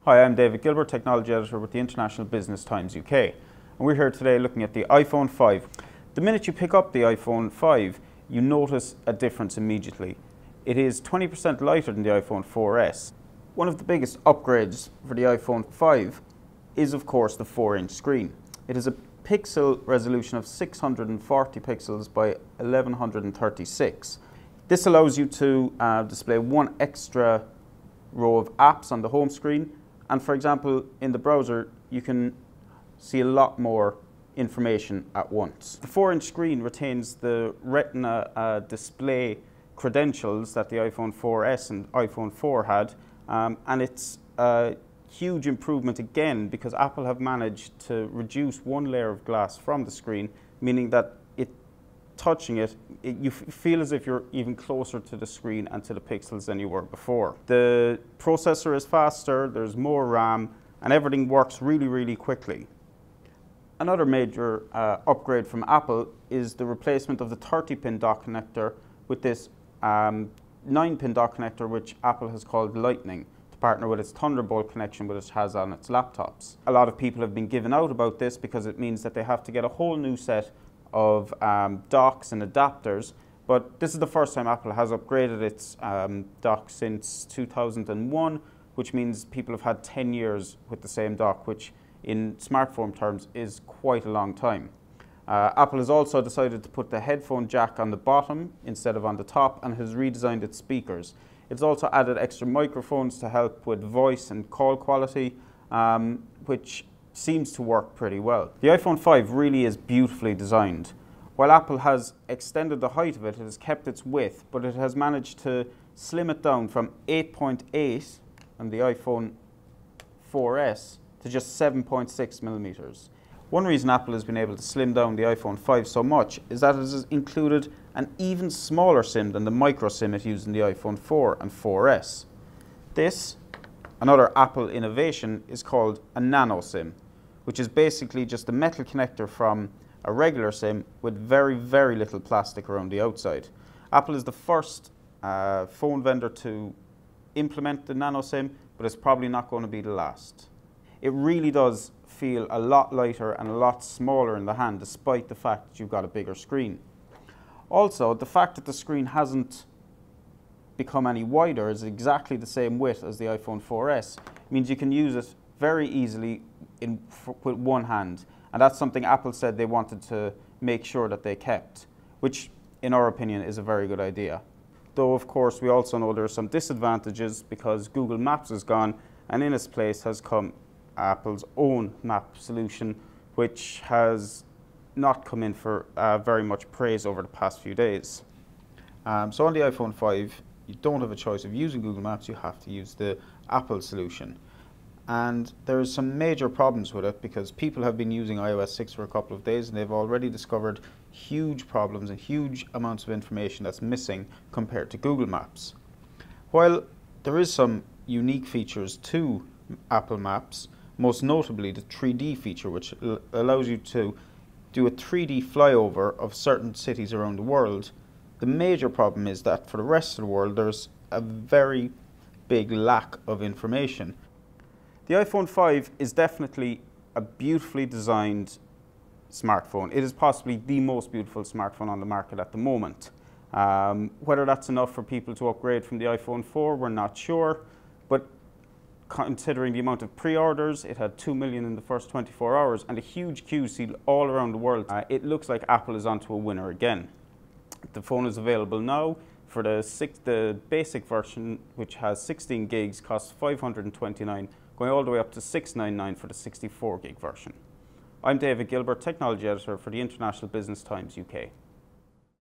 Hi, I'm David Gilbert, Technology Editor with the International Business Times UK. And we're here today looking at the iPhone 5. The minute you pick up the iPhone 5, you notice a difference immediately. It is 20% lighter than the iPhone 4S. One of the biggest upgrades for the iPhone 5 is, of course, the 4-inch screen. It has a pixel resolution of 640 pixels by 1136. This allows you to display one extra row of apps on the home screen, and for example in the browser you can see a lot more information at once. The 4-inch screen retains the Retina display credentials that the iPhone 4S and iPhone 4 had, and it's a huge improvement again because Apple have managed to reduce one layer of glass from the screen, meaning that touching it, you feel as if you're even closer to the screen and to the pixels than you were before. The processor is faster, there's more RAM, and everything works really quickly. Another major upgrade from Apple is the replacement of the 30-pin dock connector with this 9-pin dock connector, which Apple has called Lightning, to partner with its Thunderbolt connection which it has on its laptops. A lot of people have been given out about this because it means that they have to get a whole new set of docks and adapters, but this is the first time Apple has upgraded its dock since 2001, which means people have had 10 years with the same dock, which in smartphone terms is quite a long time. Apple has also decided to put the headphone jack on the bottom instead of on the top and has redesigned its speakers. It's also added extra microphones to help with voice and call quality, which seems to work pretty well. The iPhone 5 really is beautifully designed. While Apple has extended the height of it, it has kept its width, but it has managed to slim it down from 8.8 on the iPhone 4S to just 7.6 millimeters. One reason Apple has been able to slim down the iPhone 5 so much is that it has included an even smaller SIM than the micro SIM it used in the iPhone 4 and 4S. This, another Apple innovation, is called a nano SIM, which is basically just a metal connector from a regular SIM with very little plastic around the outside. Apple is the first phone vendor to implement the nano SIM, but it's probably not going to be the last. It really does feel a lot lighter and a lot smaller in the hand, despite the fact that you've got a bigger screen. Also, the fact that the screen hasn't become any wider, is exactly the same width as the iPhone 4S, means you can use it very easily with one hand, and that's something Apple said they wanted to make sure that they kept, which in our opinion is a very good idea. Though of course we also know there are some disadvantages because Google Maps is gone, and in its place has come Apple's own map solution, which has not come in for very much praise over the past few days. So on the iPhone 5 you don't have a choice of using Google Maps, you have to use the Apple solution. And there's some major problems with it because people have been using iOS 6 for a couple of days and they've already discovered huge problems and huge amounts of information that's missing compared to Google Maps. While there is some unique features to Apple Maps, most notably the 3D feature, which allows you to do a 3D flyover of certain cities around the world, the major problem is that for the rest of the world there's a very big lack of information. The iPhone 5 is definitely a beautifully designed smartphone. It is possibly the most beautiful smartphone on the market at the moment. Whether that's enough for people to upgrade from the iPhone 4, we're not sure, but considering the amount of pre-orders, it had 2 million in the first 24 hours and a huge queue seen all around the world, it looks like Apple is onto a winner again. The phone is available now. For the basic version, which has 16 gigs, costs $529, going all the way up to $699 for the 64 gig version. I'm David Gilbert, Technology Editor for the International Business Times UK.